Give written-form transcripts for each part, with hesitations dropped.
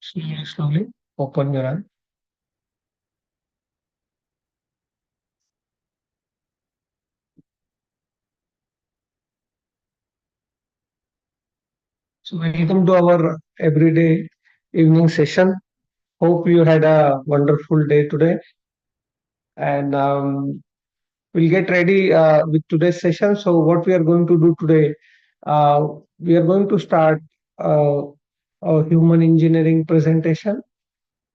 Slowly, slowly open your eye. So, welcome to our everyday evening session. Hope you had a wonderful day today. And we'll get ready with today's session. So, what we are going to do today, uh, we are going to start uh, a human engineering presentation.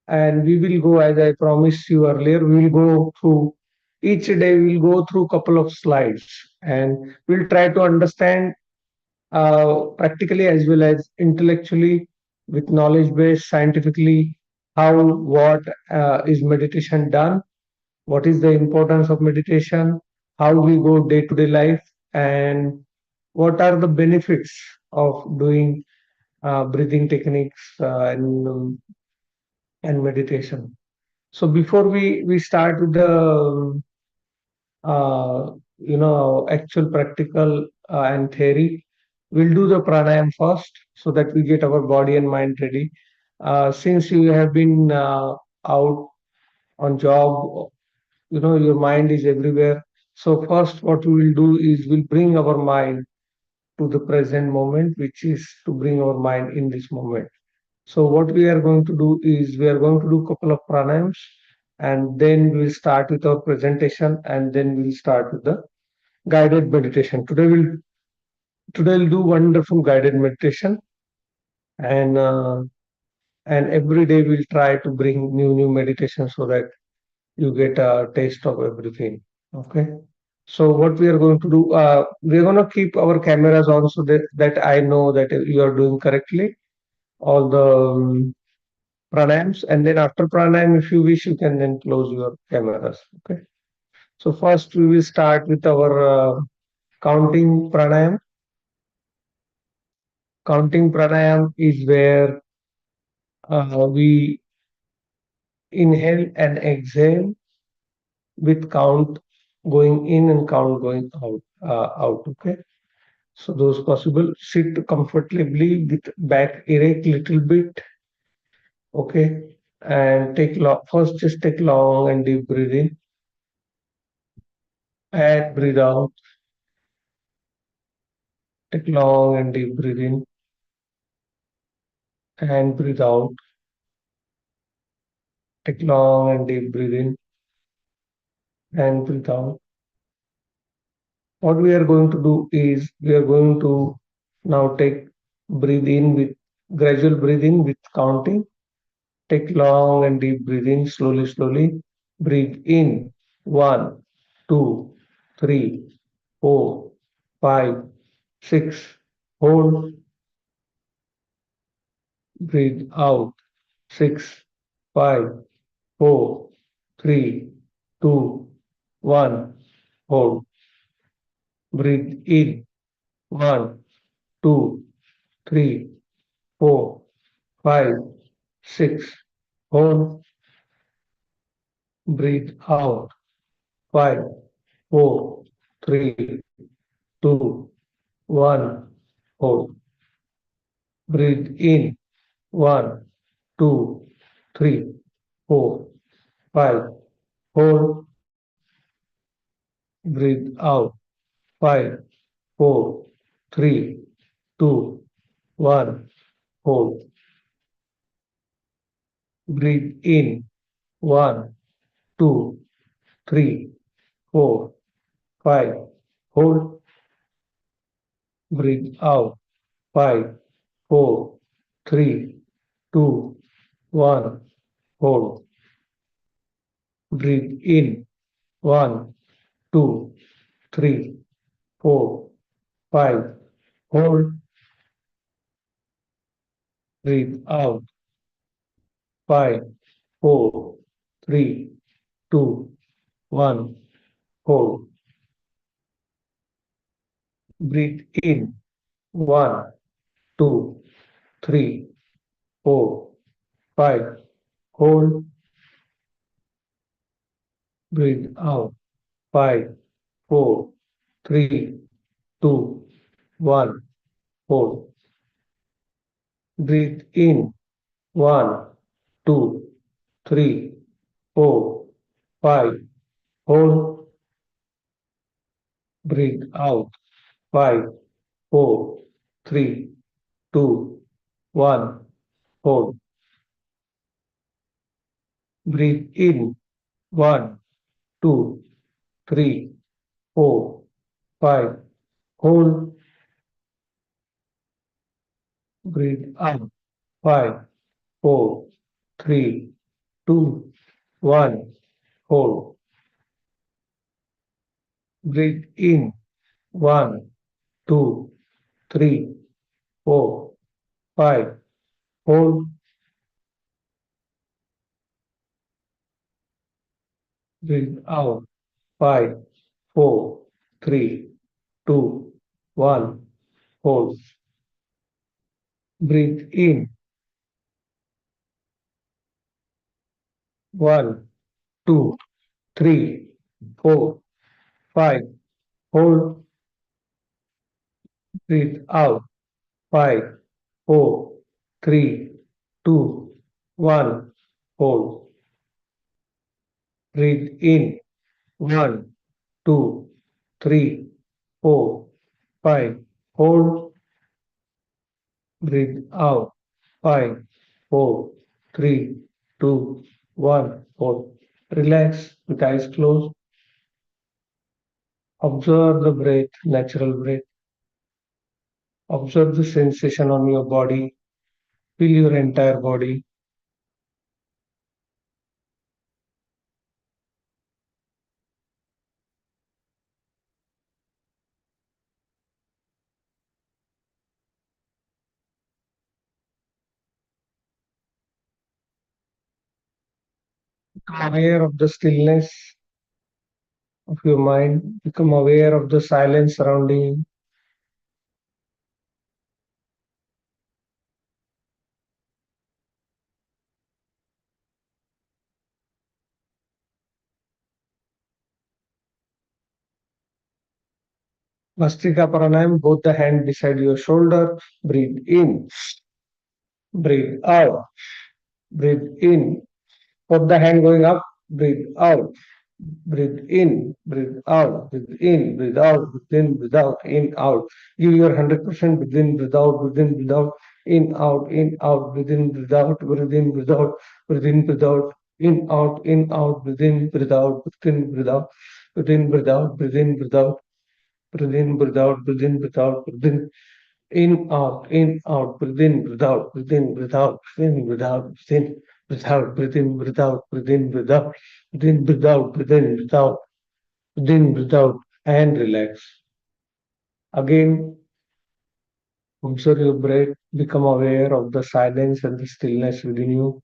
And we will go, as I promised you earlier, we will go through each day, we'll go through a couple of slides and we'll try to understand practically as well as intellectually with knowledge base scientifically how what is meditation done, what is the importance of meditation, how we go day to day life, and what are the benefits of doing breathing techniques and meditation. So before we start with the uh, actual practical and theory, we'll do the pranayam first so that we get our body and mind ready. Since you have been out on job, your mind is everywhere. So first, what we will do is we'll bring our mind to the present moment, which is to bring our mind in this moment. So what we are going to do is we are going to do a couple of pranayams, and then we'll start with our presentation, and then we'll start with the guided meditation. Today we'll do wonderful guided meditation, and every day we'll try to bring new meditation so that you get a taste of everything. Okay. So what we are going to do, we're going to keep our cameras on so that I know that you are doing correctly all the pranayams, and then after pranayam, if you wish, you can then close your cameras. Okay. So first we will start with our counting pranayam. Counting pranayam is where we inhale and exhale with count going in and count going out. Okay. So those possible. Sit comfortably with back erect little bit. Okay. And first just take long and deep breathe in and breathe out. Take long and deep breathe in and breathe out. Take long and deep breathe in and breathe out. What we are going to do is we are going to now take breathe in with gradual breathing with counting. Take long and deep breathing slowly, slowly. Breathe in. One, two, three, four, five, six. Hold. Breathe out. Six, five, four, three, two, one. Hold. Breathe in. One, two, three, four, five, six. Hold. Breathe out. Five, four, three, two, one. Hold. Breathe in. One, two, three, four, five. Hold. Breathe out. Five, four, three, two, one. Hold. Breathe in. One, two, three, four, five. Hold. Breathe out. Five, four, three, two, one. Hold. Breathe in. One, two, three, four, five. Hold. Breathe out. Five, four, three, two, one. Hold. Breathe in. One, two, three, four, five. Hold. Breathe out. Five, four, three, two, one. Hold. Breathe in. One, two, three, four, five. Hold, breathe out. Five, four, three, two, one. Hold, breathe in. One, two, three, four, five. Hold, breathe out. Five, four, three, two, one. Hold, breathe in. One, two, three, four, five. Hold, breathe out. Five, four, three, two, one. Hold, breathe in. One, two, three, four, five. Hold, breathe out. Five, four, three, two, one. Hold, breathe in. One, two, three, four, five. Hold, breathe out. Five, four, three, two, one. Hold. Relax with eyes closed. Observe the breath, natural breath. Observe the sensation on your body. Feel your entire body. Become aware of the stillness of your mind. Become aware of the silence surrounding you. Vastrika Pranayam, both the hand beside your shoulder. Breathe in, breathe out, breathe in. Both the hand going up, breathe out. Breathe in, breathe out, breathe in, breathe out, breathe in, breathe out, in, out. Give your 100% breathe in, breathe out, breathe in, breathe out, in, out, breathe in, breathe out, breathe in, breathe out, breathe in, breathe out, in, out, breathe in, breathe out, breathe in, breathe out, breathe in, breathe out, breathe in, breathe out, breathe in, breathe out, breathe in, breathe out, breathe in, out, breathe in, breathe out, breathe in, breathe out, breathe in, breathe out, breathe in, breathe out, breathe in, breathe out, breathe in, breathe out, breathe in, breathe out, breathe in, breathe out. Then breathe out and relax. Again, observe your breath, become aware of the silence and the stillness within you.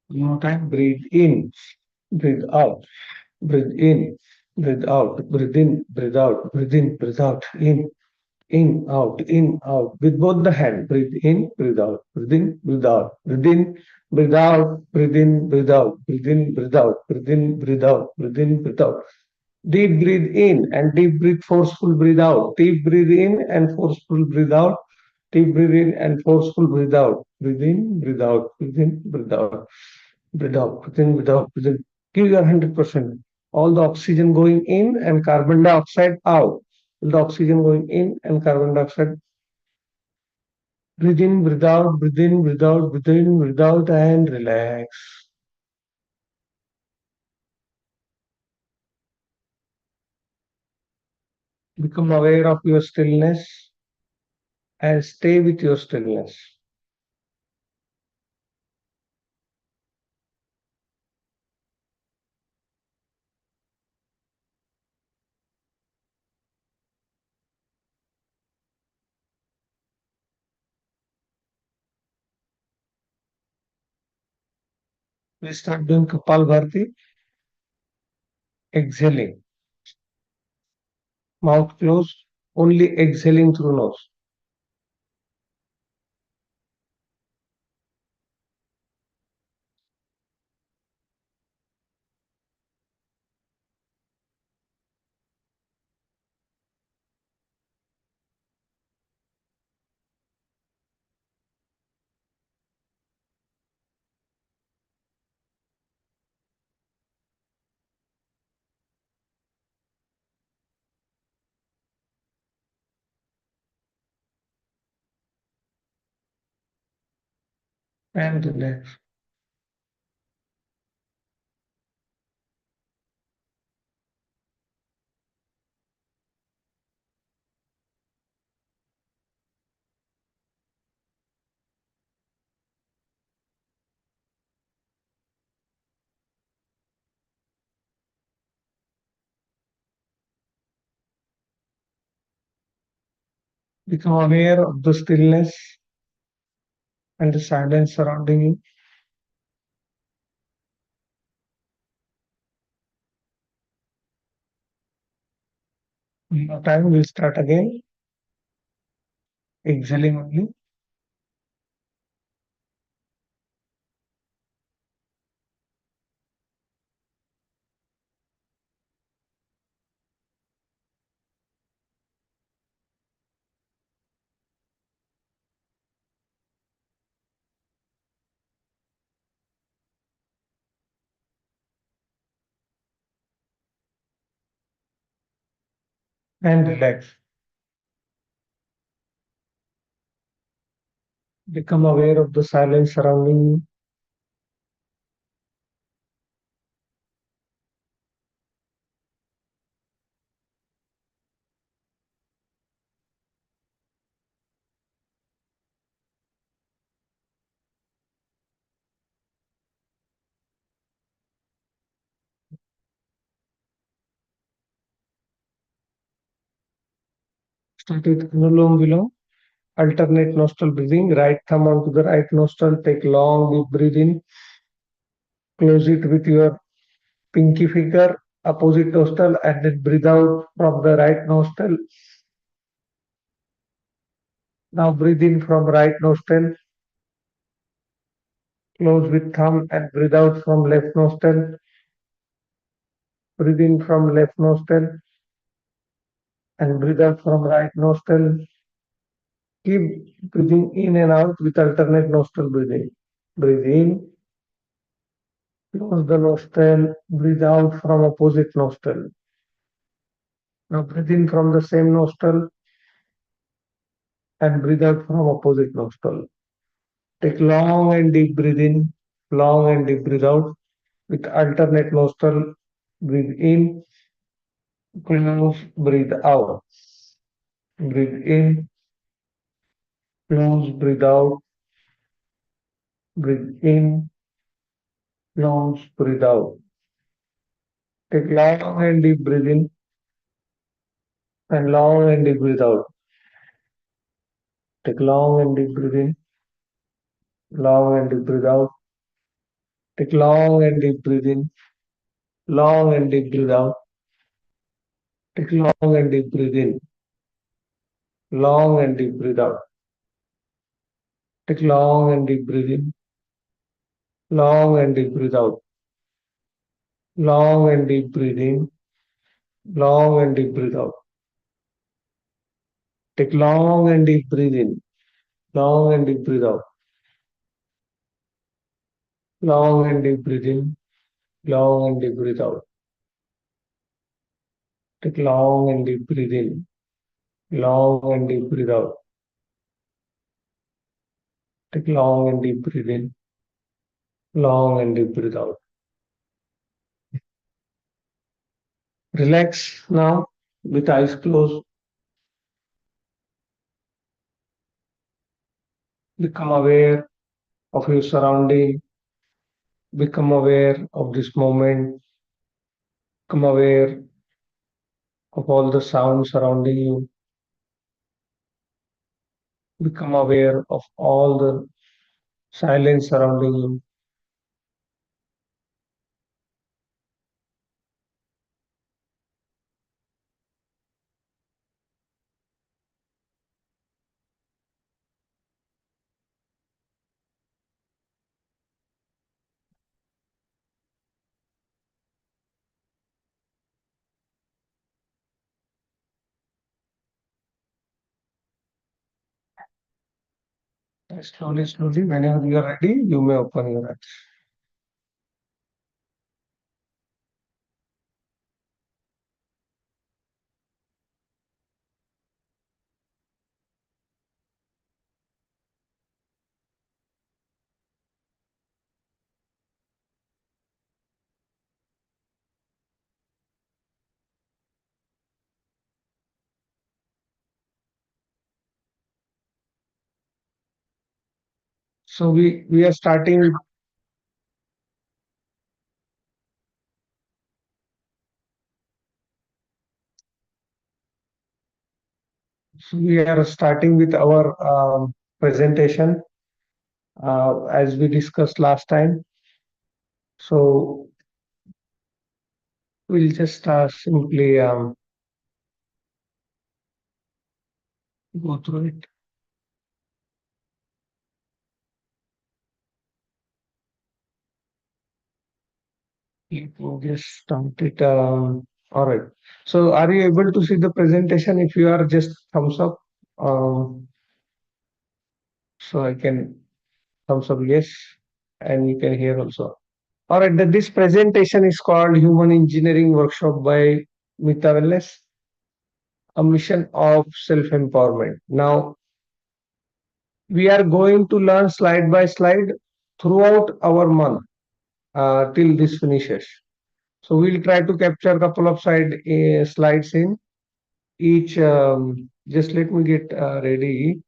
One more time, breathe in, breathe out, breathe in, breathe out, breathe in, breathe out, breathe in, breathe out, in, out, with both the hand. Breathe in, breathe out, breathe in, breathe out, breathe in, breathe out, breathe in, breathe out, breathe in, breathe out, breathe in, breathe out, breathe in, breathe out. Deep breathe in and deep breathe, forceful breathe out. Deep breathe in and forceful breathe out. Deep breathe in and forceful breathe out. Breathe in, breathe out, breathe in, breathe out, breathe out, breathe in, breathe out, breathe in. Give your 100%. All the oxygen going in and carbon dioxide out. All the oxygen going in and carbon dioxide. Breathe in, breathe out, breathe in, breathe out, breathe in, breathe out, and relax. Become aware of your stillness and stay with your stillness. We start doing Kapalbhati, exhaling, mouth closed, only exhaling through nose. And relax. Become aware of the stillness and the silence surrounding you. One more time, we'll start again, exhaling only, and relax. Become aware of the silence surrounding you, start with Anulom Vilom, alternate nostril breathing, right thumb onto the right nostril, take long deep breath in, close it with your pinky finger, opposite nostril, and then breathe out from the right nostril. Now breathe in from right nostril, close with thumb, and breathe out from left nostril. Breathe in from left nostril and breathe out from right nostril. Keep breathing in and out with alternate nostril breathing. Breathe in, close the nostril, breathe out from opposite nostril. Now breathe in from the same nostril and breathe out from opposite nostril. Take long and deep breath in, long and deep breathe out with alternate nostril. Breathe in, close, breathe out. Breathe in, close, breathe out. Breathe in, close, breathe out. Take long and deep breath in and long and deep breathe out. Take long and deep breath in, long and deep breathe out. Take long and deep breath in, long and deep breathe out. Take long and deep breath in, long and deep breathe out. Take long and deep breath in, long and deep breathe out. Long and deep breathe in, long and deep breathe out. Take long and deep breath in, long and deep breathe out. Long and deep breathe in, long and deep breathe out. Take long and deep breath in, long and deep breathe out. Take long and deep breath in, long and deep breathe out. Relax now with eyes closed. Become aware of your surrounding. Become aware of this moment. Become aware of all the sounds surrounding you. Become aware of all the silence surrounding you. Slowly, slowly, whenever you are ready, you may open your eyes. So we are starting. So we are starting with our presentation as we discussed last time. So we'll just simply go through it. We'll just start it. All right. So are you able to see the presentation? If you are, just thumbs up. Um, so I can thumbs up yes, and you can hear also. All right. This presentation is called Human Engineering Workshop by Mita Wellness, a mission of self-empowerment. Now we are going to learn slide by slide throughout our month till this finishes. So we'll try to capture a couple of slides in each. Just let me get ready.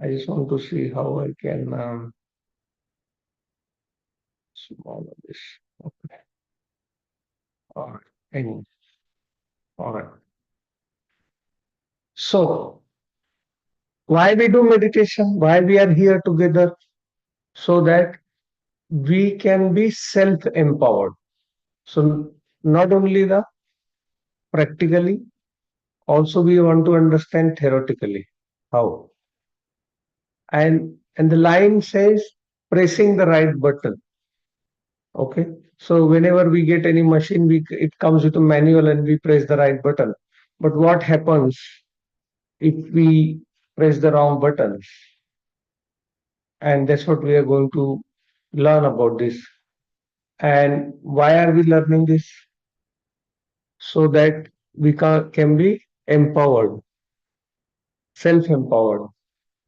I just want to see how I can small this. Okay. All right. Any. All right. So why we do meditation? Why we are here together? So that we can be self-empowered. So not only the practically, also we want to understand theoretically how. And the line says pressing the right button. Okay. So whenever we get any machine, it comes with a manual and we press the right button. But what happens if we press the wrong buttons? And that's what we are going to learn about this. And why are we learning this? So that we can be empowered, self-empowered,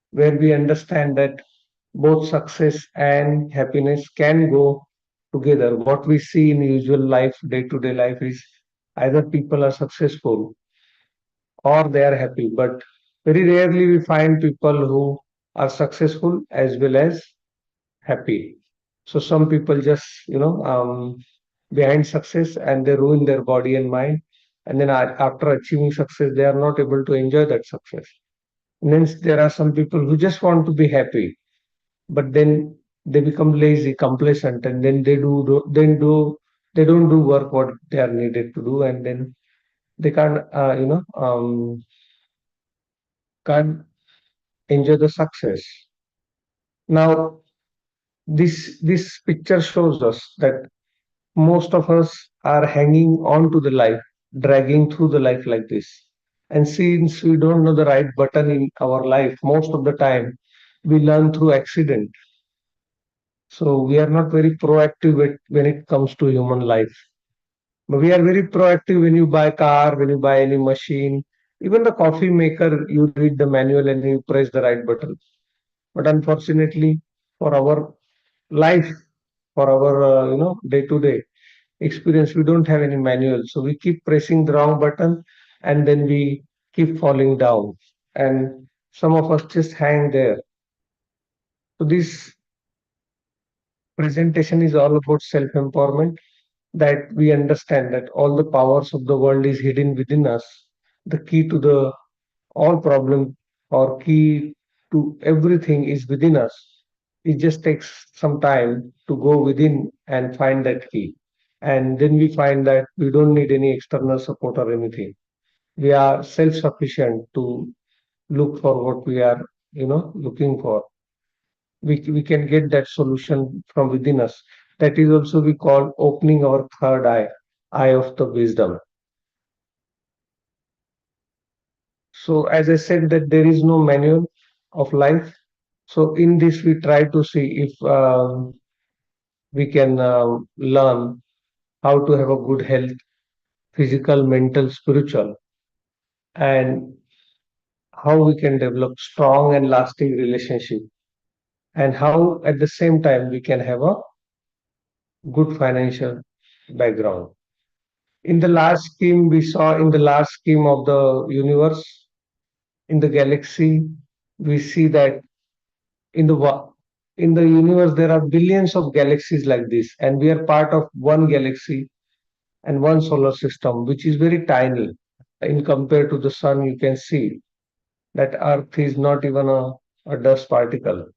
where we understand that both success and happiness can go together. What we see in usual life, day-to-day life, is either people are successful or they are happy, but very rarely we find people who are successful as well as happy. So some people just, behind success and they ruin their body and mind. And then after achieving success, they are not able to enjoy that success. And then there are some people who just want to be happy, but then they become lazy, complacent, and then they don't do work what they are needed to do, and then they can't enjoy the success. Now, this picture shows us that most of us are hanging on to the life, dragging through the life like this. And since we don't know the right button in our life, most of the time we learn through accident. So we are not very proactive when it comes to human life. But we are very proactive when you buy a car, when you buy any machine, even the coffee maker, you read the manual and you press the right button. But unfortunately, for our life, for our day-to-day experience, we don't have any manual. So we keep pressing the wrong button, and then we keep falling down. And some of us just hang there. So this presentation is all about self-empowerment, that we understand that all the powers of the world is hidden within us. The key to the all problem or key to everything is within us. It just takes some time to go within and find that key. And then we find that we don't need any external support or anything. We are self-sufficient to look for what we are, looking for. We can get that solution from within us. That is also we call opening our third eye, eye of the wisdom. So as I said that there is no manual of life. So in this, we try to see if we can learn how to have a good health, physical, mental, spiritual, and how we can develop strong and lasting relationship, and how at the same time we can have a good financial background. In the last scheme, we saw in the last scheme of the universe, in the galaxy, we see that in in the universe there are billions of galaxies like this, and we are part of one galaxy and one solar system, which is very tiny. In compared to the sun, you can see that Earth is not even a dust particle.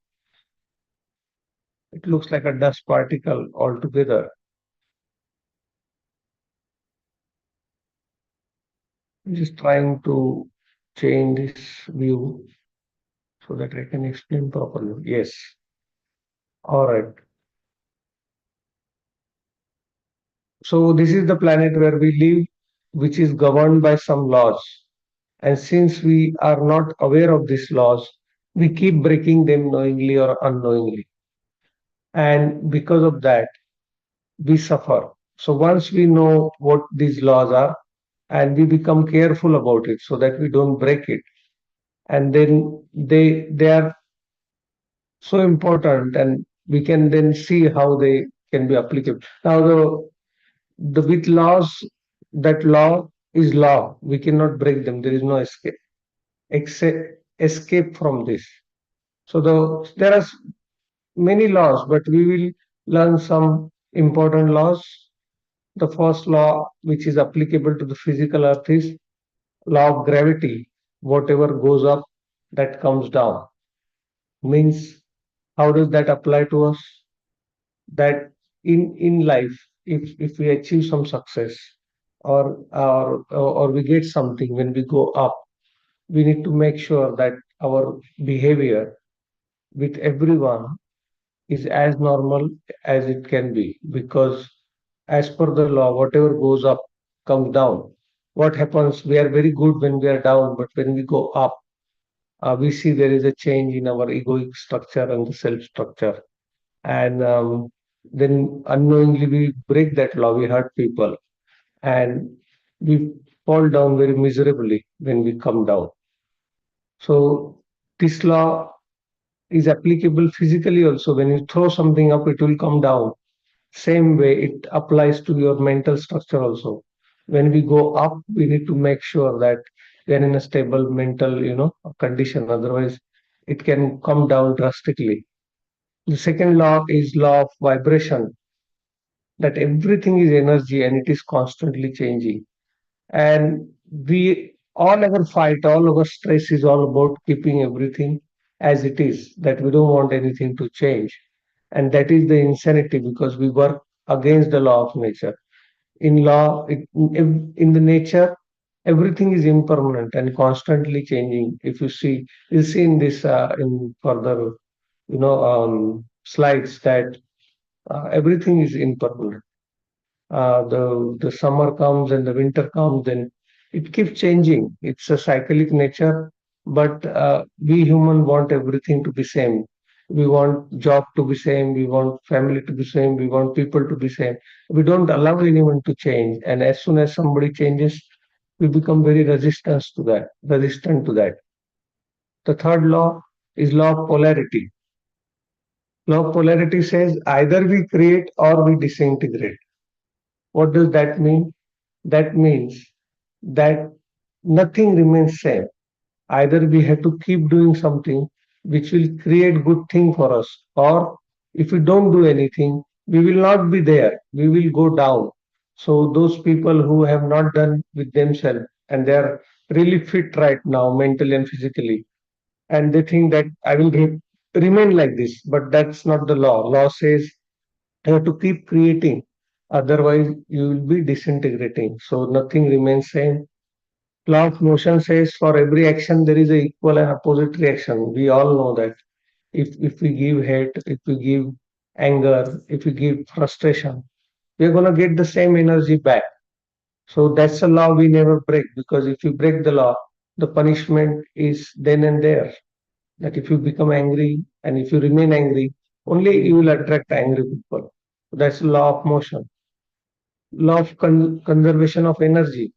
It looks like a dust particle altogether. I'm just trying to change this view so that I can explain properly. Yes. All right. So this is the planet where we live, which is governed by some laws. And since we are not aware of these laws, we keep breaking them knowingly or unknowingly. And because of that, we suffer. So once we know what these laws are, and we become careful about it so that we don't break it, and then they are so important, and we can then see how they can be applicable. Now the with laws, that law is law. We cannot break them. There is no escape except escape from this. So there are many laws, but we will learn some important laws. The first law, which is applicable to the physical earth, is law of gravity. Whatever goes up, that comes down. Means, how does that apply to us? That in life, if we achieve some success, or we get something, when we go up, we need to make sure that our behavior with everyone is as normal as it can be, because as per the law, whatever goes up comes down. What happens? We are very good when we are down, but when we go up, we see there is a change in our egoic structure and the self structure. And then unknowingly we break that law, we hurt people, and we fall down very miserably when we come down. So this law is applicable physically also. When you throw something up, it will come down. Same way it applies to your mental structure also. When we go up, we need to make sure that we are in a stable mental, condition. Otherwise, it can come down drastically. The second law is law of vibration, that everything is energy and it is constantly changing. And we all our fight, all our stress is all about keeping everything as it is, that we don't want anything to change. And that is the insanity, because we work against the law of nature. In law, in the nature, everything is impermanent and constantly changing. If you see, you'll see in this in further, slides, that everything is impermanent. The summer comes and the winter comes, then it keeps changing. It's a cyclic nature, but we human want everything to be same. We want job to be same, we want family to be same, we want people to be same. We don't allow anyone to change, and as soon as somebody changes, we become very resistant to that. The third law is law of polarity. Law of polarity says either we create or we disintegrate. What does that mean? That means that nothing remains same. Either we have to keep doing something which will create good thing for us, or if we don't do anything, we will not be there. We will go down. So those people who have not done with themselves, and they are really fit right now, mentally and physically, and they think that I will remain like this, but that's not the law. Law says you have to keep creating, otherwise you will be disintegrating. So nothing remains same. Law of motion says for every action there is a equal and opposite reaction. We all know that. If we give hate, if we give anger, if we give frustration, we're gonna get the same energy back. So that's a law we never break, because if you break the law, the punishment is then and there. That if you become angry And if you remain angry, only you will attract angry people. That's law of motion. Law of conservation of energy.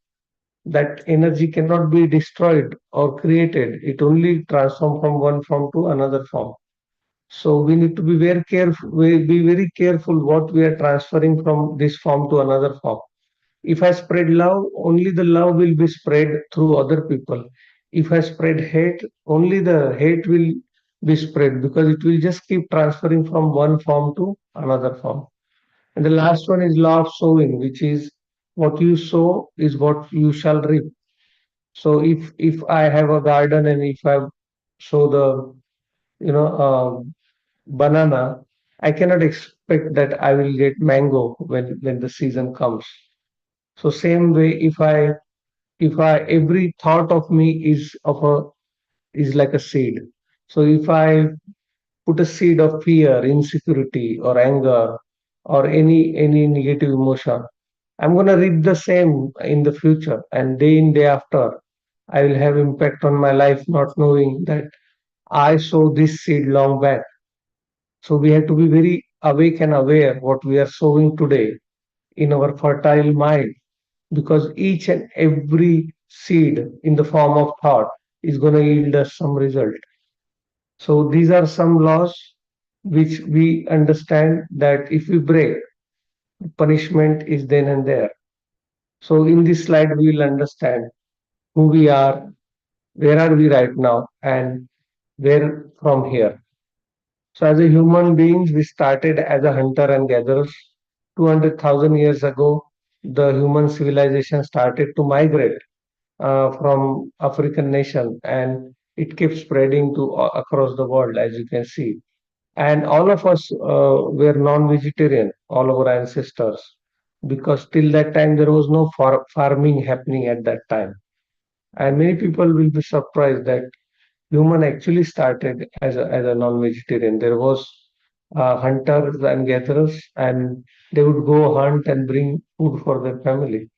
That energy cannot be destroyed or created. It only transforms from one form to another form. So we need to be very careful. We be very careful what we are transferring from this form to another form. If I spread love, only the love will be spread through other people. If I spread hate, only the hate will be spread because it will just keep transferring from one form to another form. And the last one is law of sowing, which is what you sow is what you shall reap. So if I have a garden and if I sow the banana, I cannot expect that I will get mango when the season comes. So same way, if I every thought of me is like a seed. So if I put a seed of fear, insecurity, or anger, or any negative emotion, I'm gonna reap the same in the future, and day in day after, I will have impact on my life, not knowing that I sowed this seed long back. So we have to be very awake and aware what we are sowing today in our fertile mind, because each and every seed in the form of thought is going to yield us some result. So these are some laws which we understand that if we break, punishment is then and there. So in this slide, we will understand who we are, where are we right now, and where from here. So as a human beings, we started as a hunter and gatherers. 200,000 years ago, the human civilization started to migrate from African nation, and it keeps spreading to across the world, as you can see. And all of us were non-vegetarian, all our ancestors, because till that time there was no farming happening at that time. And many people will be surprised that human actually started as a non-vegetarian. There was hunters and gatherers, and they would go hunt and bring food for their family.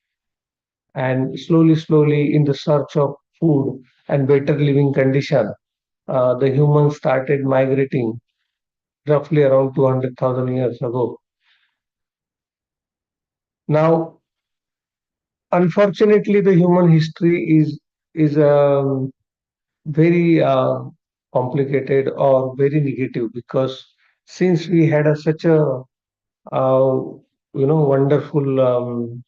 And slowly, slowly, in the search of food and better living condition, the humans started migrating roughly around 200,000 years ago. Now, unfortunately, the human history is very complicated or very negative, because since we had such a uh, wonderful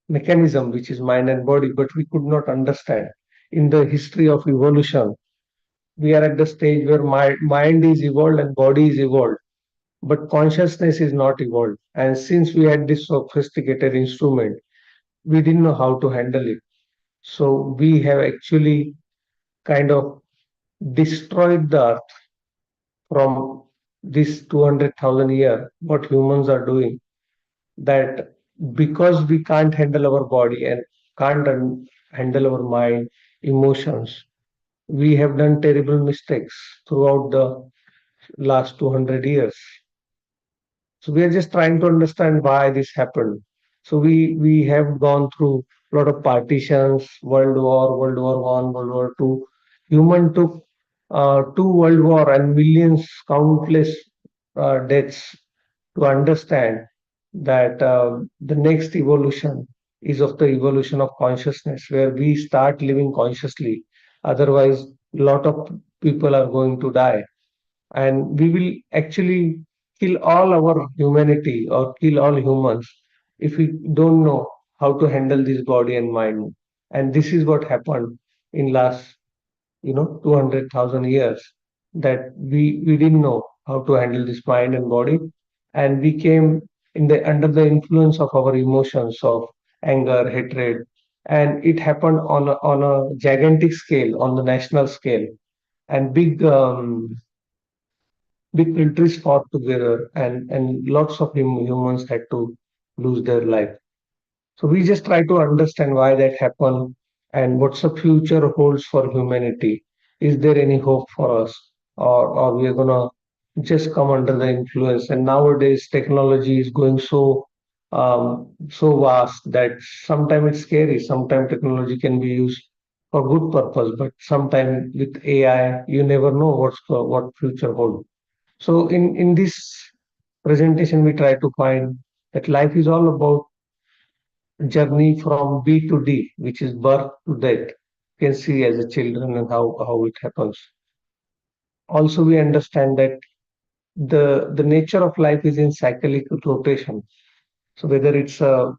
mechanism which is mind and body, but we could not understand in the history of evolution. We are at the stage where mind is evolved and body is evolved, but consciousness is not evolved. And since we had this sophisticated instrument, we didn't know how to handle it. So we have actually kind of destroyed the earth from this 200,000 year. What humans are doing, that because we can't handle our body and can't handle our mind, emotions, we have done terrible mistakes throughout the last 200 years. So we are just trying to understand why this happened. So we have gone through a lot of partitions, World War, World War One, World War Two. Human took two World War and millions, countless deaths to understand that the next evolution is of the evolution of consciousness, where we start living consciously. Otherwise, a lot of people are going to die, and we will actually kill all our humanity or kill all humans if we don't know how to handle this body and mind. And this is what happened in last 200,000 years, that we didn't know how to handle this mind and body, and we came in the under the influence of our emotions of anger, hatred, and it happened on a gigantic scale, on the national scale, and big countries fought together, and lots of humans had to lose their life. So we just try to understand why that happened and what's the future holds for humanity. Is there any hope for us, or we are gonna just come under the influence? And nowadays technology is going so vast that sometimes it's scary. Sometimes technology can be used for good purpose, but sometimes with AI, you never know what future holds. So in this presentation, we try to find that life is all about journey from B to D, which is birth to death. You can see as a children and how it happens. Also, we understand that the nature of life is in cyclic rotation. So whether it's a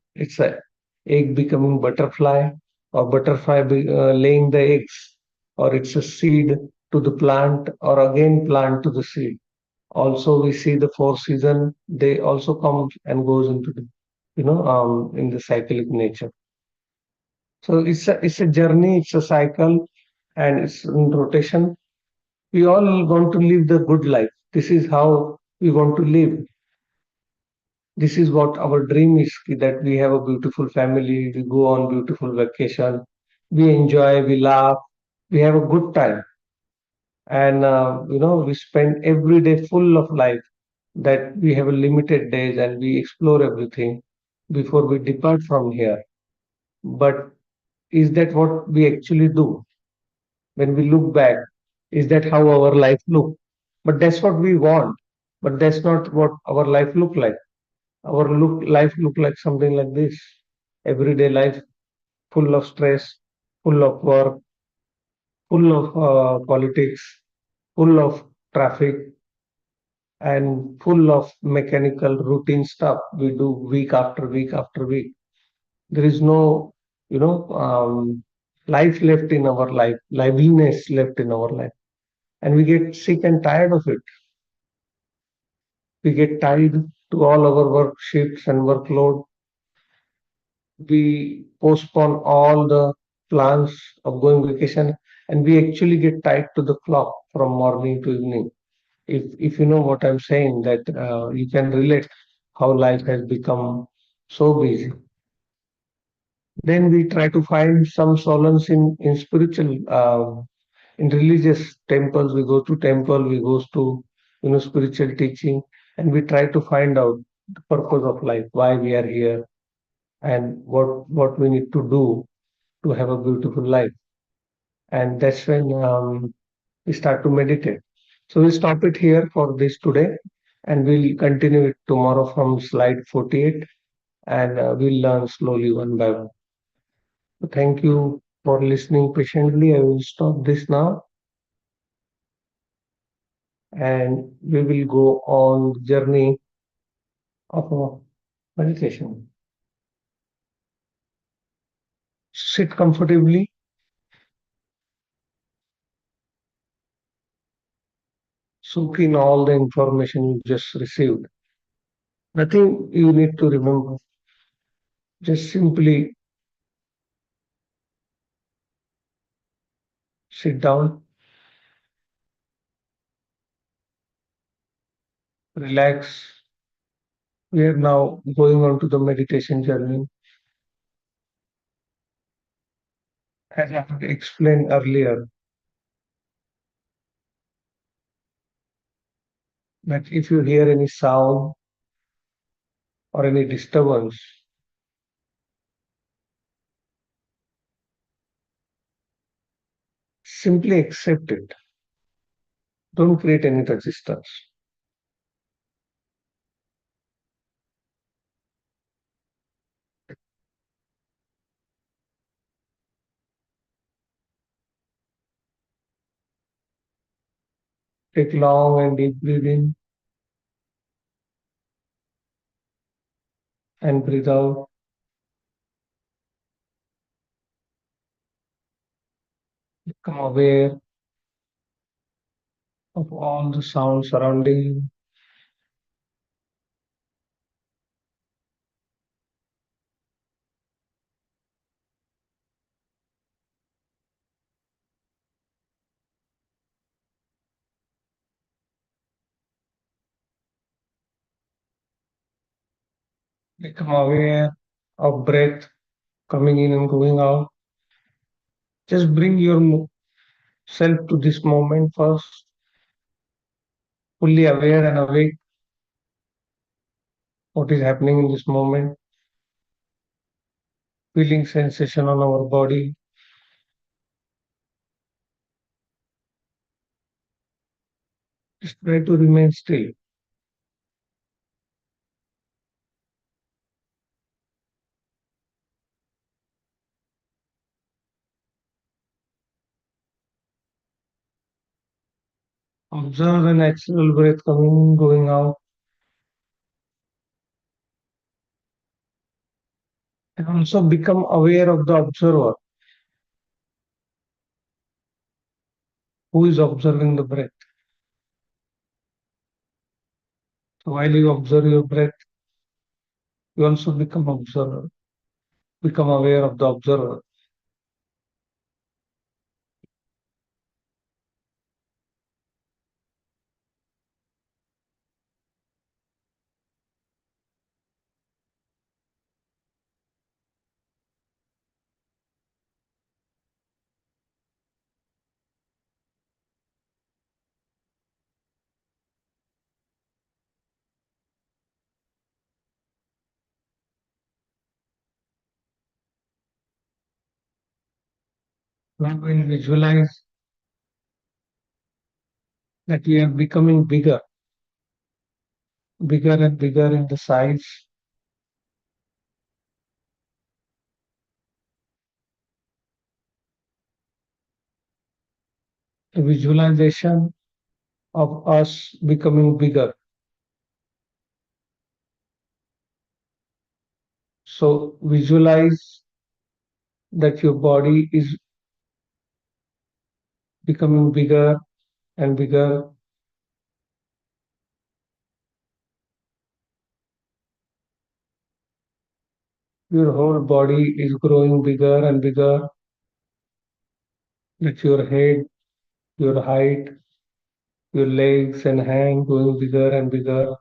egg becoming butterfly, or butterfly laying the eggs, or it's a seed to the plant, or again plant to the seed. Also, we see the four season. They also come and goes into the in the cyclic nature. So it's a journey, it's a cycle, and it's in rotation. We all want to live the good life. This is how we want to live. This is what our dream is, that we have a beautiful family, we go on beautiful vacation, we enjoy, we laugh, we have a good time, and we spend every day full of life. That we have a limited days and we explore everything before we depart from here. But is that what we actually do? When we look back, is that how our life look? But that's what we want. But that's not what our life look like. Our life look like something like this. Everyday life full of stress, full of work, full of politics, full of traffic, and full of mechanical routine stuff we do week after week after week. There is no, life left in our life, liveliness left in our life. And we get sick and tired of it. We get tied to all our work shifts and workload. We postpone all the plans of going vacation, and we actually get tied to the clock from morning to evening. If you know what I'm saying, that you can relate how life has become so busy. Then we try to find some solace in spiritual, in religious temples. We go to temple, we go to spiritual teaching, and we try to find out the purpose of life, why we are here, and what we need to do to have a beautiful life. And that's when we start to meditate. So we'll stop it here for this today, and we'll continue it tomorrow from slide 48, and we'll learn slowly one by one. So thank you for listening patiently. I will stop this now, and we will go on the journey of our meditation. Sit comfortably, soak in all the information you just received. Nothing you need to remember. Just simply sit down, relax. We are now going on to the meditation journey. As I have explained earlier, that if you hear any sound or any disturbance, simply accept it. Don't create any resistance. Take long and deep breathing and breathe out. Become aware of all the sounds surrounding you. Become aware of breath coming in and going out. Just bring yourself to this moment first, fully aware and awake what is happening in this moment, feeling sensation on our body, Just try to remain still. Observe the natural breath coming in, going out, and also become aware of the observer who is observing the breath. So while you observe your breath, you also become observer, become aware of the observer. When we visualize that we are becoming bigger, bigger and bigger in the size, the visualization of us becoming bigger. So visualize that your body is becoming bigger and bigger. Your whole body is growing bigger and bigger. That your head, your height, your legs and hands going bigger and bigger.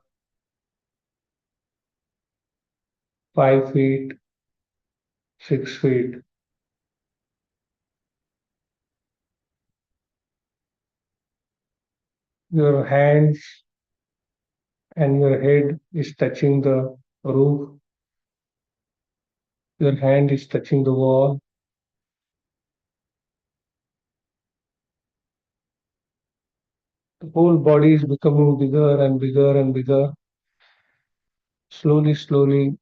5 feet, 6 feet. Your hands and your head is touching the roof. Your hand is touching the wall. The whole body is becoming bigger and bigger and bigger. Slowly, slowly,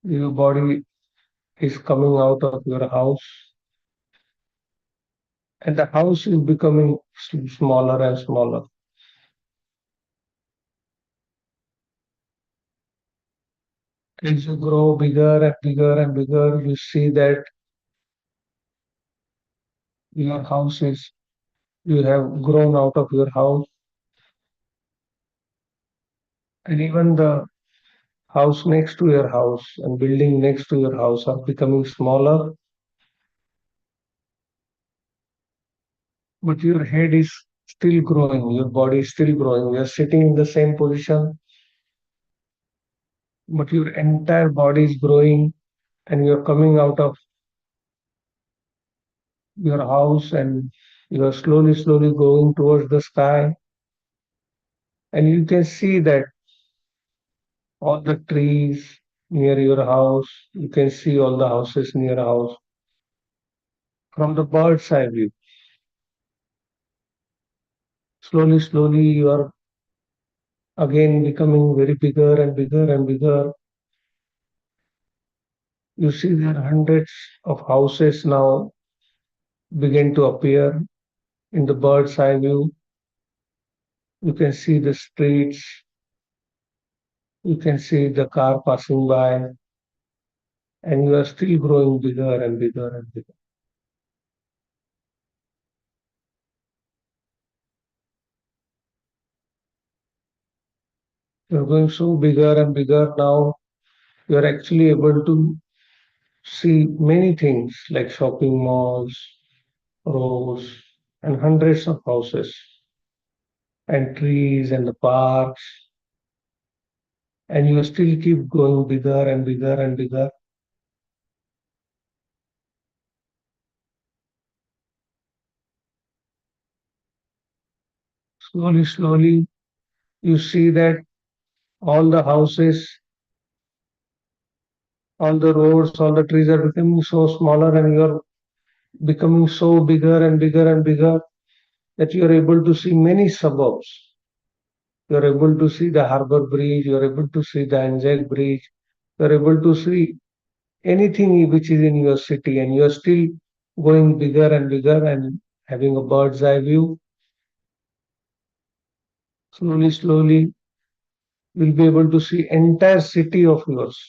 your body is coming out of your house, and the house is becoming smaller and smaller. As you grow bigger and bigger and bigger, you see that your house is, you have grown out of your house, and even the house next to your house and building next to your house are becoming smaller, but your head is still growing, your body is still growing. You are sitting in the same position, but your entire body is growing, and you are coming out of your house, and you are slowly, slowly going towards the sky. And you can see that all the trees near your house, you can see all the houses near a house from the bird's eye view. Slowly, slowly, you are again becoming very bigger and bigger and bigger. You see there are hundreds of houses now begin to appear in the bird's eye view. You can see the streets, you can see the car passing by, and you are still growing bigger and bigger and bigger. You're going so bigger and bigger now, you're actually able to see many things like shopping malls, roads, and hundreds of houses, and trees and the parks, and you still keep going bigger and bigger and bigger. Slowly, slowly, you see that all the houses, all the roads, all the trees are becoming so smaller, and you're becoming so bigger and bigger and bigger that you are able to see many suburbs. You are able to see the Harbor Bridge, you are able to see the Anzac Bridge, you are able to see anything which is in your city, and you are still going bigger and bigger and having a bird's eye view. Slowly, slowly, you'll be able to see entire city of yours,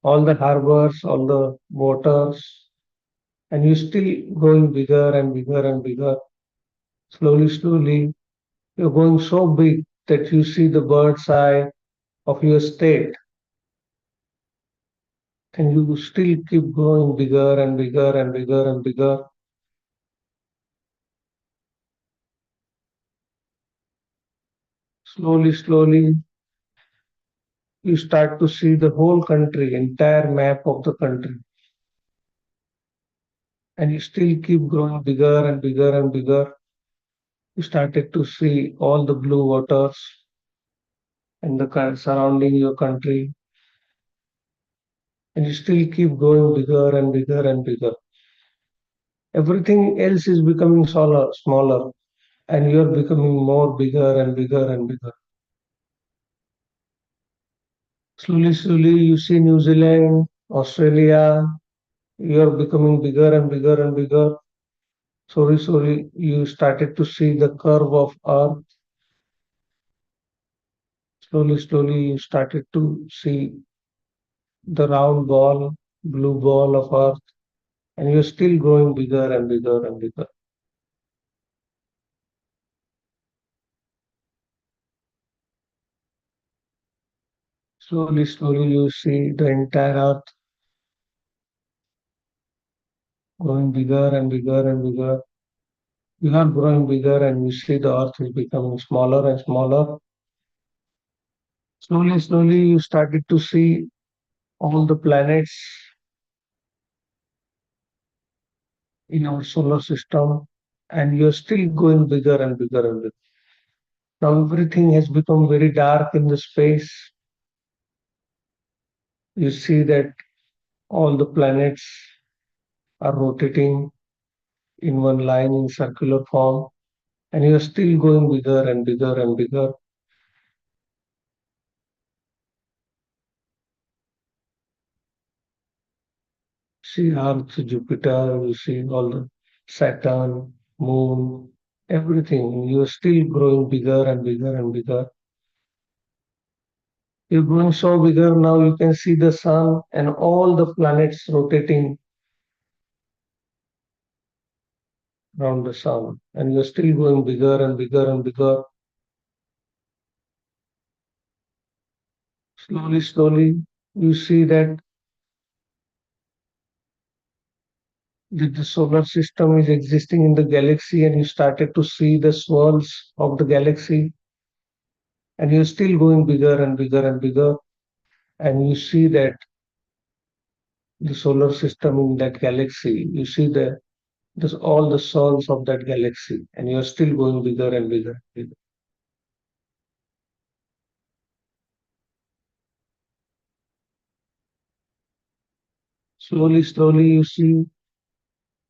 all the harbors, all the waters, and you're still going bigger and bigger and bigger. Slowly, slowly, you're going so big that you see the bird's eye of your state, and you still keep growing bigger and bigger and bigger and bigger. Slowly, slowly, you start to see the whole country, entire map of the country, and you still keep growing bigger and bigger and bigger. You started to see all the blue waters and the surrounding your country, and you still keep growing bigger and bigger and bigger. Everything else is becoming smaller, and you're becoming more bigger and bigger and bigger. Slowly, slowly, you see New Zealand, Australia, you're becoming bigger and bigger and bigger. Slowly, slowly, you started to see the curve of Earth. Slowly, slowly, you started to see the round ball, blue ball of Earth, and you're still growing bigger and bigger and bigger. Slowly, slowly, you see the entire Earth growing bigger and bigger and bigger. You are growing bigger, and you see the Earth is becoming smaller and smaller. Slowly, slowly, you started to see all the planets in our solar system, and you're still going bigger and bigger and bigger. Now everything has become very dark in the space. You see that all the planets are rotating in one line in circular form, and you're still going bigger and bigger and bigger. See Earth, Jupiter, you see all the Saturn, Moon, everything. You're still growing bigger and bigger and bigger. You're growing so bigger now you can see the sun and all the planets rotating around the sun. And you're still going bigger and bigger and bigger. Slowly, slowly, you see that the solar system is existing in the galaxy, and you started to see the swirls of the galaxy, and you're still going bigger and bigger and bigger. And you see that the solar system in that galaxy, you see all the suns of that galaxy, and you're still going bigger and bigger and bigger. Slowly, slowly, you see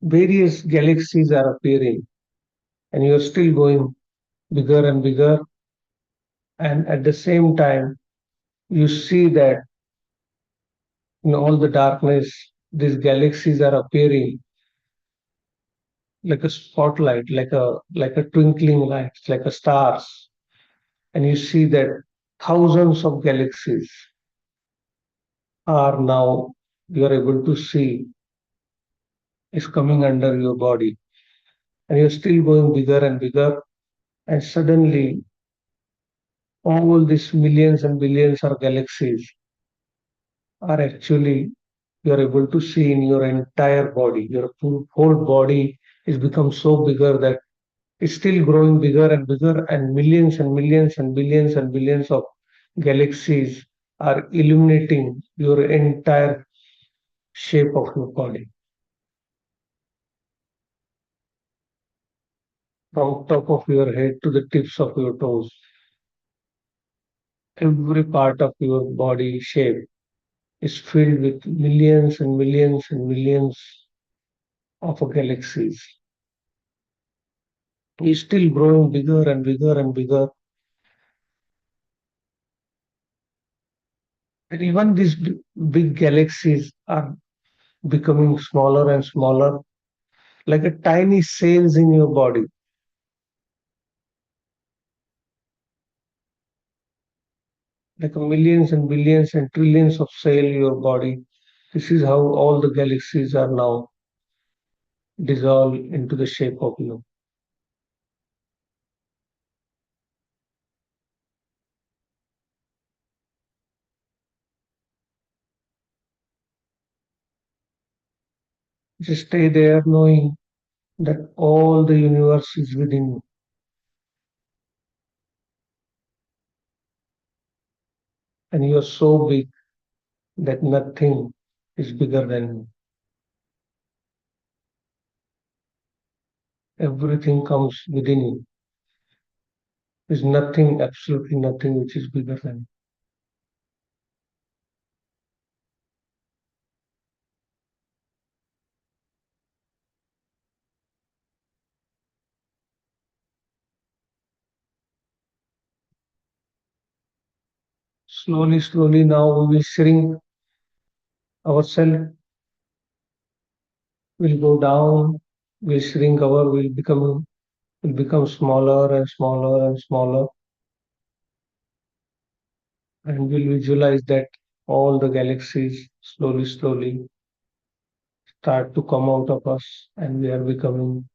various galaxies are appearing, and you're still going bigger and bigger. And at the same time, you see that in all the darkness, these galaxies are appearing like a spotlight, like a twinkling lights, like a stars. And you see that thousands of galaxies are now you are able to see is coming under your body, and you're still going bigger and bigger. And suddenly, all these millions and billions of galaxies are actually you are able to see in your entire body. Your whole body is become so bigger that it's still growing bigger and bigger, and millions and millions and billions and billions of galaxies are illuminating your entire shape of your body. From top of your head to the tips of your toes, every part of your body shape is filled with millions and millions and millions of galaxies. is still growing bigger and bigger and bigger. And even these big galaxies are becoming smaller and smaller, like a tiny cells in your body, like a millions and billions and trillions of cells in your body. This is how all the galaxies are now dissolved into the shape of you. Just stay there knowing that all the universe is within you and you are so big that nothing is bigger than you. Everything comes within you. There's nothing, absolutely nothing which is bigger than you. Slowly, slowly now we will shrink ourselves, will go down, will shrink our, will become smaller and smaller and smaller, and we'll visualize that all the galaxies slowly, slowly start to come out of us, and we are becoming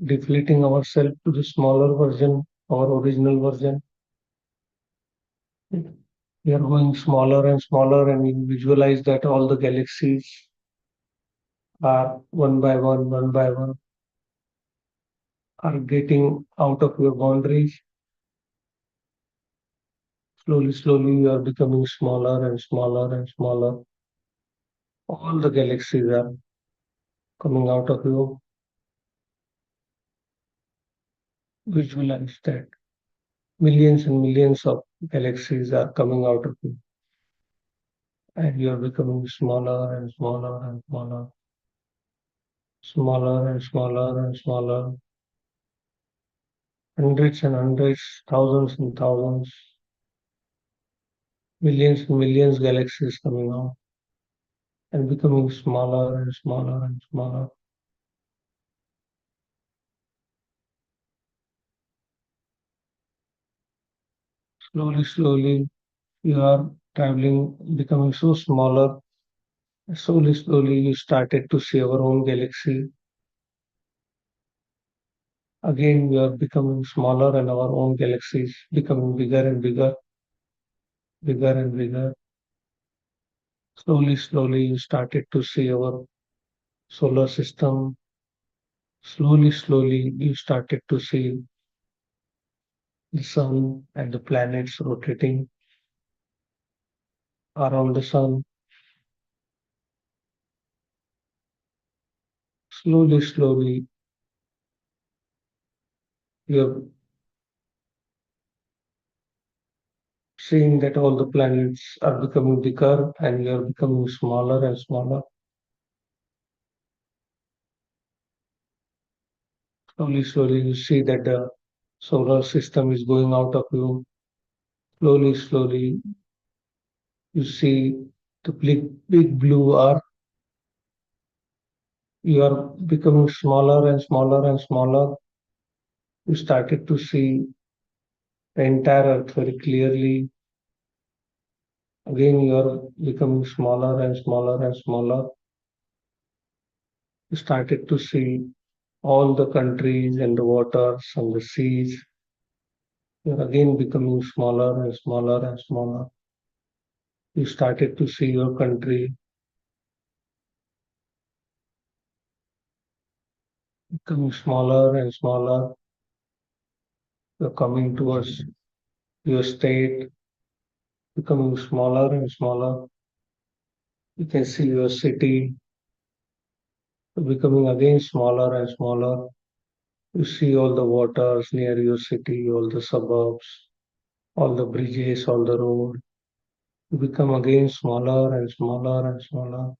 depleting ourselves to the smaller version, our original version. We are going smaller and smaller, and we visualize that all the galaxies are one by one, are getting out of your boundaries. Slowly, slowly, you are becoming smaller and smaller and smaller. All the galaxies are coming out of you. Visualize that millions and millions of galaxies are coming out of you, and you are becoming smaller and smaller and smaller, smaller and smaller and smaller. Hundreds and hundreds, thousands and thousands, millions and millions galaxies coming out and becoming smaller and smaller and smaller. Slowly, slowly, you are traveling, becoming so smaller. Slowly, slowly, you started to see our own galaxy. Again, we are becoming smaller, and our own galaxies becoming bigger and bigger, bigger and bigger. Slowly, slowly, you started to see our solar system. Slowly, slowly, you started to see the sun and the planets rotating around the sun. Slowly, slowly, you're seeing that all the planets are becoming bigger and you're becoming smaller and smaller. Slowly, slowly, you see that the solar system is going out of you. Slowly, slowly, you see the big blue earth. You are becoming smaller and smaller and smaller. You started to see the entire earth very clearly. Again, you are becoming smaller and smaller and smaller. You started to see all the countries and the waters and the seas. You are again becoming smaller and smaller and smaller. You started to see your country becoming smaller and smaller. You're coming towards your state, becoming smaller and smaller. You can see your city becoming again smaller and smaller. You see all the waters near your city, all the suburbs, all the bridges, all the road. You become again smaller and smaller and smaller.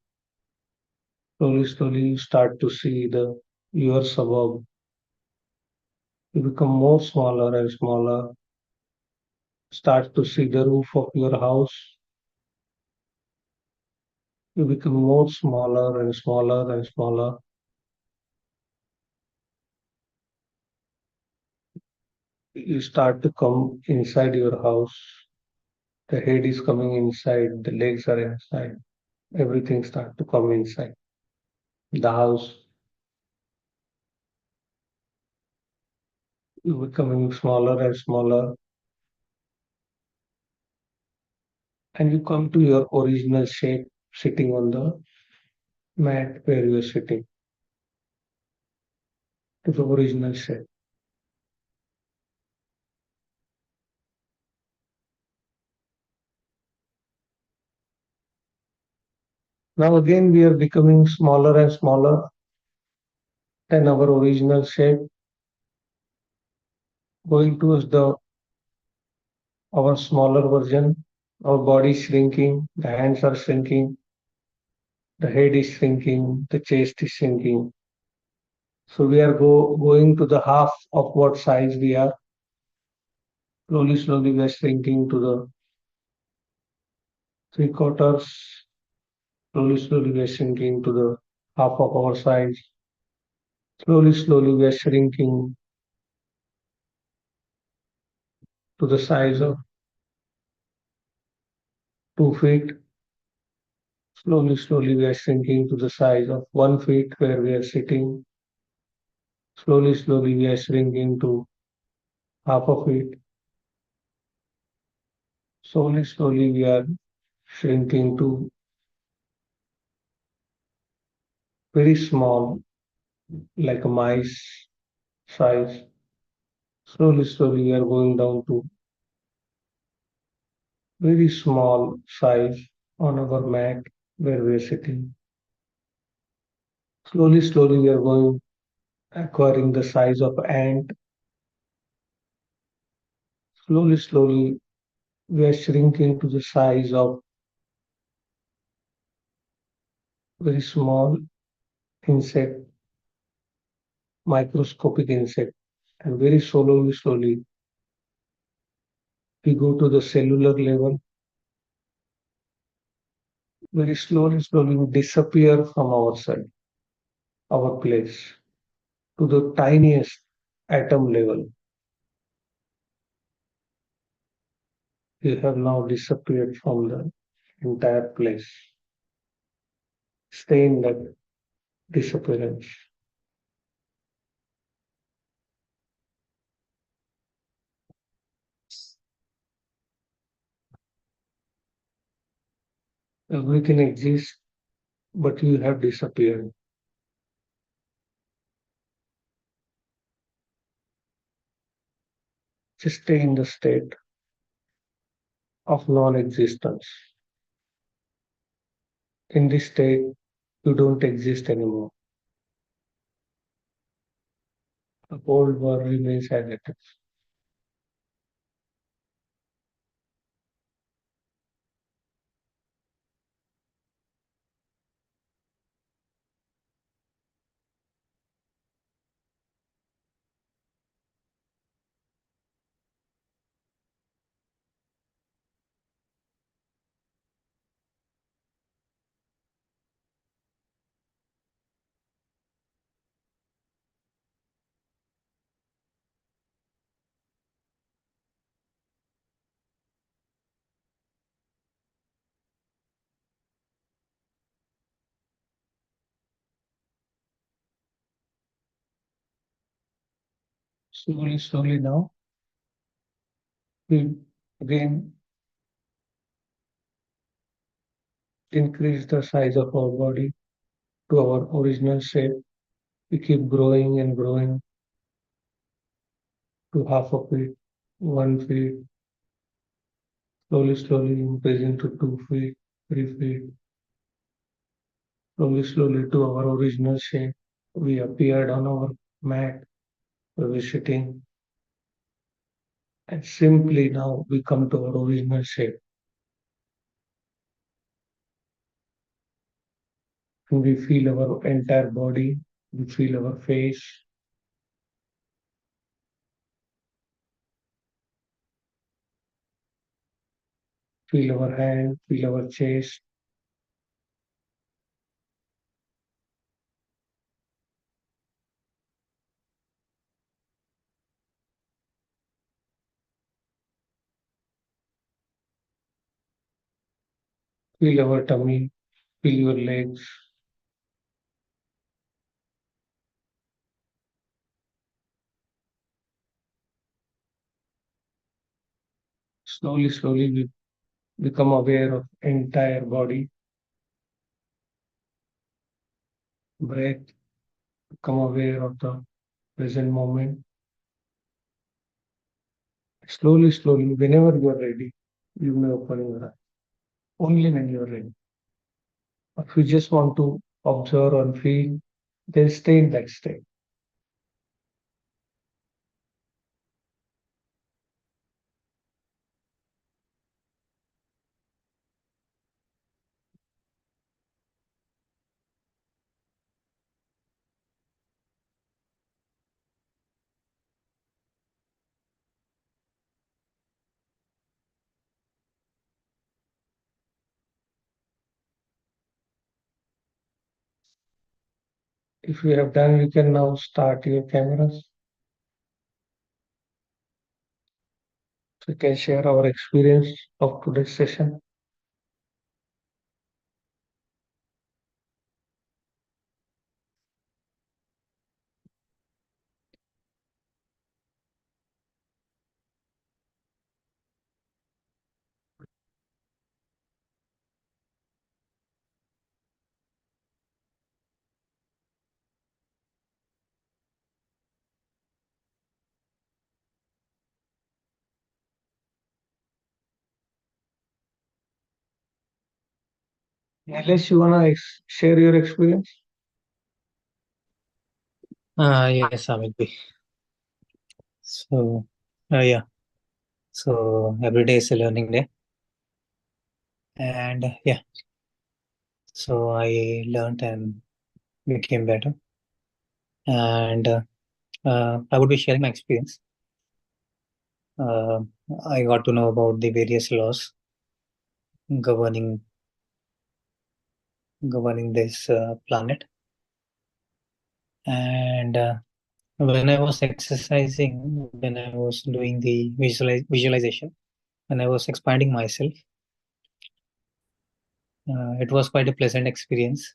Slowly, slowly, you start to see the your suburb. You become more smaller and smaller, start to see the roof of your house. You become more smaller and smaller and smaller. You start to come inside your house. The head is coming inside, the legs are inside. Everything start to come inside the house. You becoming smaller and smaller, and you come to your original shape, sitting on the mat where you are sitting, to the original shape. Now again we are becoming smaller and smaller than our original shape, going towards the our smaller version. Our body is shrinking, the hands are shrinking, the head is shrinking, the chest is shrinking. So we are going to the half of what size we are. Slowly, slowly we are shrinking to the three quarters. Slowly, slowly we are shrinking to the half of our size. Slowly, slowly we are shrinking to the size of 2 feet. Slowly, slowly we are shrinking to the size of 1 feet where we are sitting. Slowly, slowly we are shrinking to half of it. Slowly, slowly we are shrinking to very small, like a mice size. Slowly, slowly we are going down to very small size on our mat where we are sitting. Slowly, slowly we are going acquiring the size of ant. Slowly, slowly we are shrinking to the size of very small insect, microscopic insect. And very slowly, slowly we go to the cellular level. Very slowly, slowly we disappear from our side, our place, to the tiniest atom level. We have now disappeared from the entire place. Stay in that disappearance. Everything exists, but you have disappeared. Just stay in the state of non existence. In this state, you don't exist anymore. The whole world remains as it is. Slowly, slowly now, we again increase the size of our body to our original shape. We keep growing and growing to half of it, 1 feet, slowly, slowly increasing to 2 feet, 3 feet, slowly, slowly to our original shape. We appeared on our mat where we're sitting, and simply now we come to our original shape. And we feel our entire body, we feel our face, Feel our hand, feel our chest. Feel our tummy, feel your legs. Slowly, slowly, we become aware of entire body, breath, become aware of the present moment. Slowly, slowly, whenever you are ready, you may open your eyes. Only when you are ready. If you just want to observe and feel, then stay in that state. If you have done, you can now start your cameras. We can share our experience of today's session. Unless you wanna share your experience. Yes, Amit bhai. So, yeah. So every day is a learning day, and yeah. So I learned and became better, and I would be sharing my experience. Uh, I got to know about the various laws governing this planet, and when I was exercising, when I was doing the visualization, when I was expanding myself, it was quite a pleasant experience.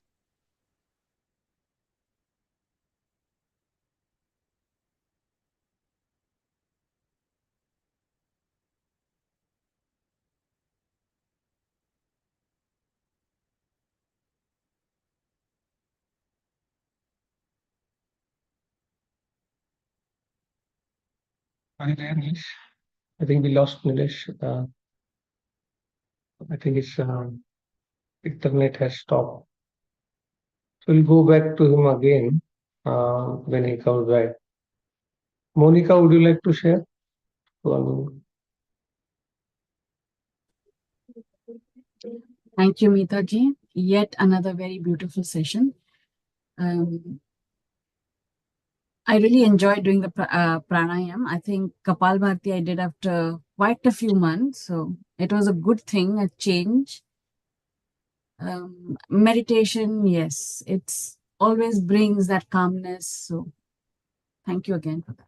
Are you there, Nilesh? I think we lost Nilesh. I think his internet has stopped. So we'll go back to him again when he comes back. Monica, would you like to share? One. Thank you, Meeta ji. Yet another very beautiful session. Um, I really enjoyed doing the pranayam. I think Kapalbhati I did after quite a few months. So it was a good thing, a change. Meditation, yes, it's always brings that calmness. So thank you again for that.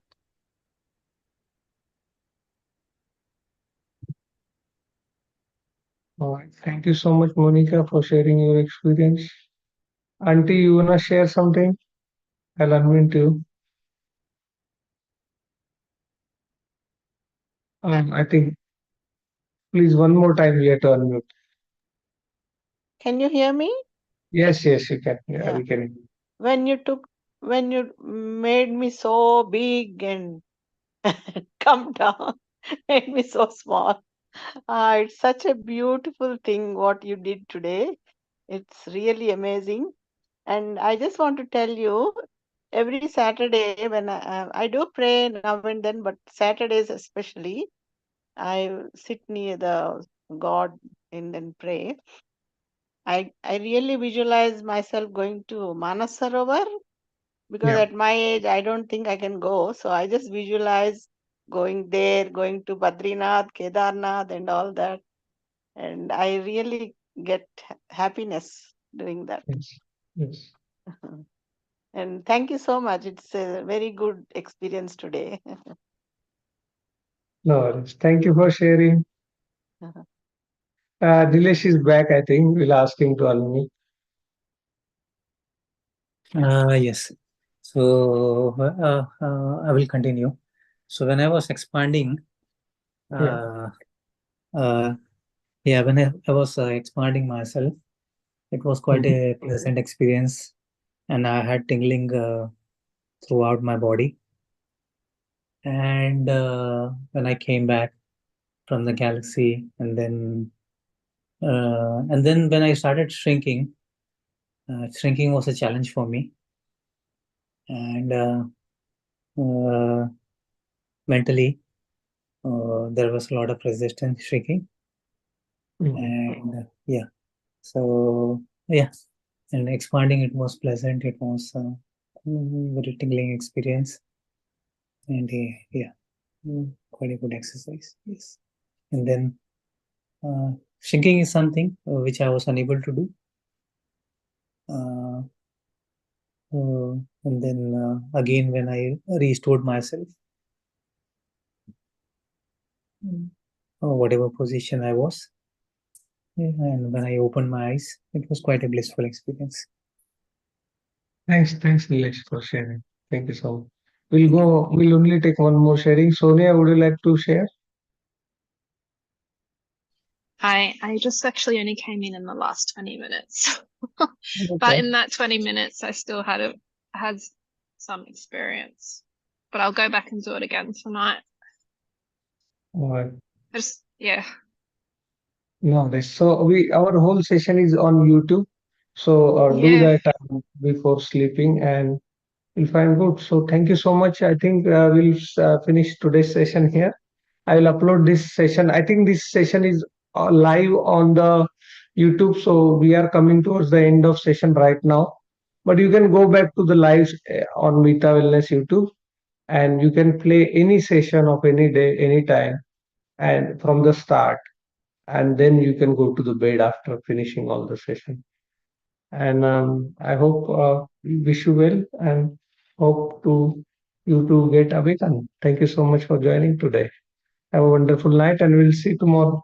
All right. Thank you so much, Monica, for sharing your experience. Auntie, you wanna share something? I'll unmute you. I think please one more time you have to unmute. Can you hear me? Yes, yes, you can. Yeah, Yeah. we can. When you took, when you made me so big and come down, made me so small. It's such a beautiful thing what you did today. It's really amazing. And I just want to tell you, every Saturday when I do pray now and then, but Saturdays especially, I sit near the God and pray. I really visualize myself going to Manasarovar because Yeah. at my age I don't think I can go. So I just visualize going there, going to Badrinath, Kedarnath, and all that. and I really get happiness doing that. Yes. Yes. And thank you so much. It's a very good experience today. No worries. Thank you for sharing. Dilesh is back, I think. We'll ask him to unmute. Yes. So I will continue. So when I was expanding, Yeah. uh, yeah, when I was expanding myself, it was quite Mhm. a pleasant experience, and I had tingling throughout my body. And when I came back from the galaxy, and then when I started shrinking, shrinking was a challenge for me, and uh, mentally there was a lot of resistance shrinking, Mhm. and yeah, so yeah, and expanding, it was pleasant. It was very tingling experience, and yeah, quite a good exercise. Yes, and then shrinking is something which I was unable to do. Uh, and then again, when I restored myself, whatever position I was, yeah, and when I opened my eyes, it was quite a blissful experience. Thanks, Nilesh, for sharing. Thank you so much. We'll only take one more sharing. Sonia, would you like to share? I just actually only came in the last 20 minutes. But Okay. in that 20 minutes, I still had some experience. But I'll go back and do it again tonight. All right. Yeah. No, this. So our whole session is on YouTube. So do Yeah. that before sleeping, and you'll find good. So thank you so much. I think we'll finish today's session here. I will upload this session. I think this session is live on the YouTube. So we are coming towards the end of session right now. But you can go back to the lives on Mita Wellness YouTube, and you can play any session of any day, anytime, and from the start. And then you can go to the bed after finishing all the session. And I hope wish you well and hope to you to get awakened. Thank you so much for joining today. Have a wonderful night, and we'll see you tomorrow.